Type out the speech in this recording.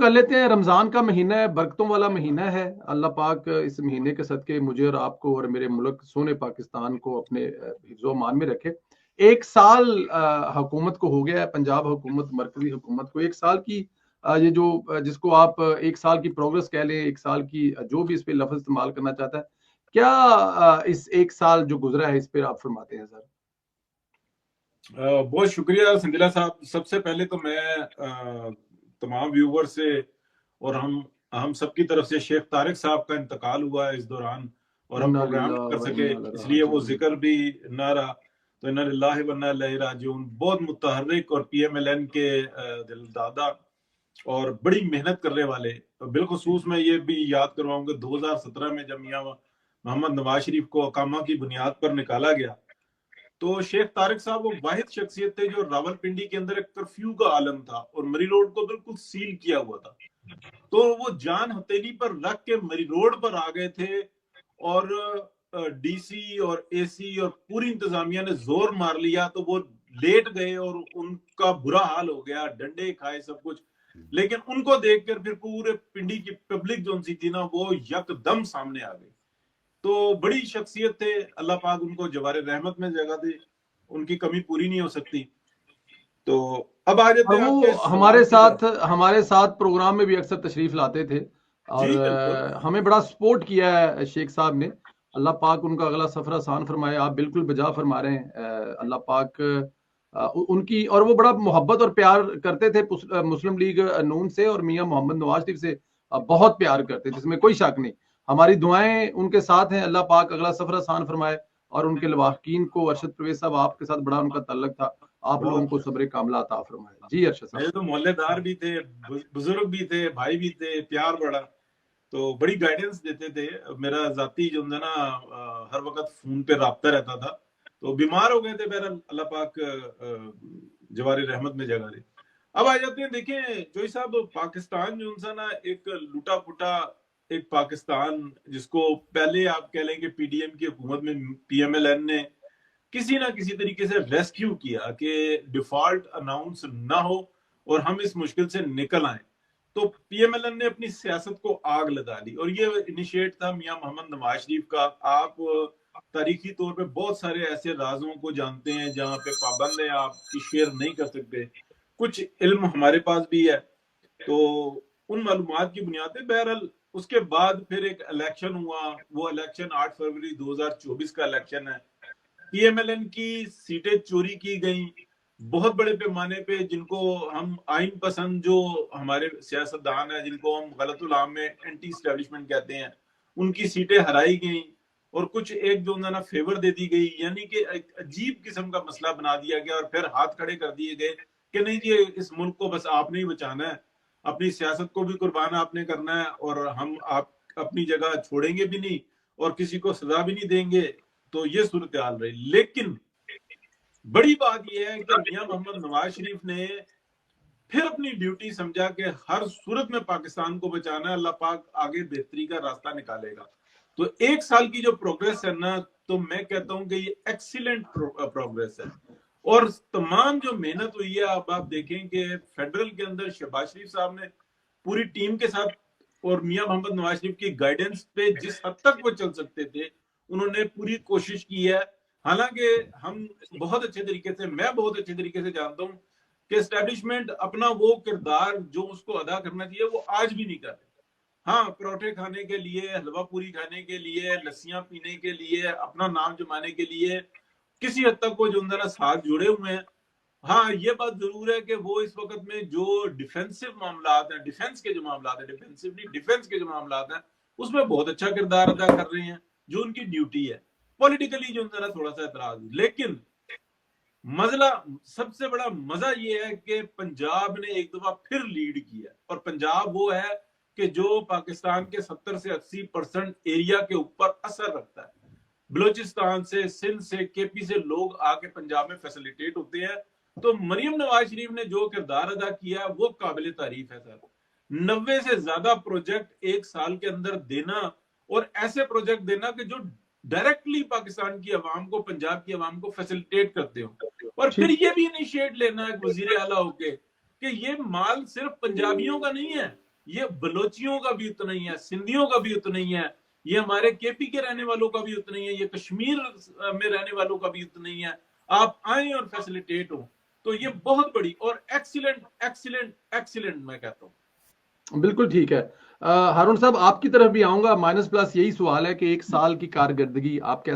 کر لیتے ہیں. رمضان کا مہینہ ہے, برکتوں والا مہینہ ہے. اللہ پاک اس مہینے کے صدقے مجھے اور آپ کو اور میرے ملک سونے پاکستان کو اپنے حفظ و امان میں رکھے. 1 سال حکومت کو ہو گیا ہے, پنجاب حکومت, مرکزی حکومت کو 1 سال کی یہ جو جس کو آپ 1 سال کی پروگرس کہہ لیں, 1 سال کی جو بھی اس پہ لفظ استعمال کرنا چاہتا ہے, کیا اس 1 سال جو گزرا ہے اس پہ آپ فرماتے ہیں سر؟ بہت شکریہ سنجیلا صاحب. سب سے پہلے تو میں تمام ویور سے اور ہم سب کی طرف سے شیخ طارق صاحب کا انتقال ہوا ہے اس دوران اور ہم پروگرام کر سکے, اس لیے وہ ذکر بھی نہ رہا, تو انا للہ و انا الیہ راجعون. بہت متحرک اور پی ایم ایل این کے دل دادا اور بڑی محنت کرنے والے. بالخصوص میں یہ بھی یاد کرواؤں گا 2017 میں جب میاں محمد نواز شریف کو اقامہ کی بنیاد پر نکالا گیا تو شیخ طارق صاحب وہ واحد شخصیت تھے جو راول پنڈی کے اندر ایک کرفیو کا عالم تھا اور مری روڈ کو بالکل سیل کیا ہوا تھا. تو وہ جان ہتھیلی پر رکھ کے مری روڈ پر آ گئے تھے اور ڈی سی اور اے سی اور پوری انتظامیہ نے زور مار لیا تو وہ لیٹ گئے اور ان کا برا حال ہو گیا, ڈنڈے کھائے سب کچھ. لیکن ان کو دیکھ کر پھر پورے پنڈی کی پبلک جو سی تھی نا وہ یک دم سامنے آ گئی. تو بڑی شخصیت تھے, اللہ پاک ان کو جوار رحمت میں جگہ دے, ان کی کمی پوری نہیں ہو سکتی. تو اب آ جاتے ہیں آپ کے ہمارے ساتھ پروگرام میں بھی اکثر تشریف لاتے تھے اور ہمیں بڑا سپورٹ کیا ہے شیخ صاحب نے. اللہ پاک ان کا اگلا سفر آسان فرمائے. آپ بالکل بجا فرما رہے ہیں. اللہ پاک ان کی, اور وہ بڑا محبت اور پیار کرتے تھے مسلم لیگ نون سے اور میاں محمد نواز شریف سے بہت پیار کرتے تھے, اس میں کوئی شک نہیں. ہماری دعائیں ان کے ساتھ ہیں. اللہ پاک اگلا سفر آسان فرمائے اور ان کے لواحقین کو, ارشد پرویز صاحب آپ کے ساتھ بڑا ان کا تعلق تھا, آپ لوگوں کو صبر کاملہ عطا فرمائے. جی ارشد صاحب. میرے تو محلے دار بھی تھے, بزرگ بھی تھے, بھائی بھی تھے, پیار بڑا, تو بڑی گائیڈنس دیتے تھے. میرا ذاتی جو ہے نا ہر وقت فون پہ رابطہ رہتا تھا. تو بیمار ہو گئے تھے, بہرحال اللہ پاک جوار رحمت میں جگہ دے. اب آ جاتے ہیں, دیکھیں جوئی صاحب, پاکستان جو ہے نا ایک لوٹا پھوٹا ایک پاکستان جس کو پہلے آپ کہہ لیں کہ پی ڈی ایم کی حکومت میں پی ایم ایل این نے کسی نہ کسی طریقے سے ریسکیو کیا کہ ڈیفالٹ اناؤنس نہ ہو اور ہم اس مشکل سے نکل آئیں. تو پی ایم ایل این نے اپنی سیاست کو آگ لگا دی اور یہ انیشیٹ تھا میاں محمد نواز شریف کا. آپ تاریخی طور پہ بہت سارے ایسے رازوں کو جانتے ہیں جہاں پہ پابند ہیں, آپ کی شیئر نہیں کر سکتے. کچھ علم ہمارے پاس بھی ہے, تو ان معلومات کی بنیاد پہ بہرحال اس کے بعد پھر ایک الیکشن ہوا. وہ الیکشن 8 فروری 2024 کا الیکشن ہے. پی ایم ایل این کی سیٹیں چوری کی گئیں بہت بڑے پیمانے پہ, جن کو ہم آئین پسند جو ہمارے سیاستدان ہیں جن کو ہم غلط العام میں اینٹی اسٹیبلشمنٹ کہتے ہیں, ان کی سیٹیں ہرائی گئیں اور کچھ ایک جو نا فیور دے دی گئی. یعنی کہ ایک عجیب قسم کا مسئلہ بنا دیا گیا اور پھر ہاتھ کھڑے کر دیے گئے کہ نہیں جی اس ملک کو بس آپ نے ہی بچانا ہے, اپنی سیاست کو بھی قربان آپ نے کرنا ہے اور ہم آپ اپنی جگہ چھوڑیں گے بھی نہیں اور کسی کو سزا بھی نہیں دیں گے. تو یہ صورتحال رہی. لیکن بڑی بات یہ ہے کہ میاں محمد نواز شریف نے پھر اپنی ڈیوٹی سمجھا کہ ہر صورت میں پاکستان کو بچانا ہے, اللہ پاک آگے بہتری کا راستہ نکالے گا. تو 1 سال کی جو پروگریس ہے نا, تو میں کہتا ہوں کہ یہ ایکسیلنٹ پروگریس ہے. اور تمام جو محنت ہوئی ہے, اب آپ دیکھیں کہ فیڈرل کے اندر شہباز شریف صاحب نے پوری ٹیم کے ساتھ اور میاں محمد نواز شریف کی گائیڈنس پہ جس حد تک وہ چل سکتے تھے انہوں نے پوری کوشش کی ہے. حالانکہ ہم بہت اچھے طریقے سے, میں بہت اچھے طریقے سے جانتا ہوں کہ اسٹیبلشمنٹ اپنا وہ کردار جو اس کو ادا کرنا چاہیے وہ آج بھی نہیں کر رہے. ہاں, پروٹھے کھانے کے لیے, حلوہ پوری کھانے کے لیے, لسیاں پینے کے لیے, اپنا نام جمانے کے لیے کسی حد تک وہ جو اندر ساتھ جڑے ہوئے ہیں. ہاں, یہ بات ضرور ہے کہ وہ اس وقت میں جو ڈیفینسو معاملات ہیں, ڈیفنس کے جو معاملات ہیں, ڈیفینسو نہیں ڈیفنس کے جو معاملات ہیں اس میں بہت اچھا کردار ادا کر رہے ہیں جو ان کی ڈیوٹی ہے. پولیٹیکلی جو اندر تھوڑا سا اعتراض, لیکن مسئلہ سب سے بڑا مزہ یہ ہے کہ پنجاب نے ایک دفعہ پھر لیڈ کیا, اور پنجاب وہ ہے کہ جو پاکستان کے 70 سے 80% ایریا کے اوپر اثر رکھتا ہے. بلوچستان سے, سندھ سے, کے پی سے لوگ آ کے پنجاب میں فیسلیٹیٹ ہوتے ہیں. تو مریم نواز شریف نے جو کردار ادا کیا وہ قابل تعریف ہے سر. 90 سے زیادہ پروجیکٹ 1 سال کے اندر دینا, اور ایسے پروجیکٹ دینا کہ جو ڈائریکٹلی پاکستان کی عوام کو, پنجاب کی عوام کو فیسلیٹیٹ کرتے ہو. اور پھر یہ بھی انیشیٹ لینا ہے وزیر اعلیٰ ہو کے کہ یہ مال صرف پنجابیوں کا نہیں ہے, یہ بلوچیوں کا بھی اتنا ہی ہے, سندھیوں کا بھی اتنا ہی ہے, یہ ہمارے کے پی کے رہنے والوں کا بھی اتنا ہی ہے, یہ کشمیر میں رہنے والوں کا بھی اتنا ہی ہے. آپ آئیں اور فیسلیٹیٹ ہوں تو یہ بہت بڑی اور ایکسیلنٹ ایکسیلنٹ ایکسیلنٹ میں کہتا ہوں. بالکل ٹھیک ہے. ہارون صاحب آپ کی طرف بھی آؤں گا. مائنس پلس یہی سوال ہے کہ ایک سال کی کارکردگی آپ کیسے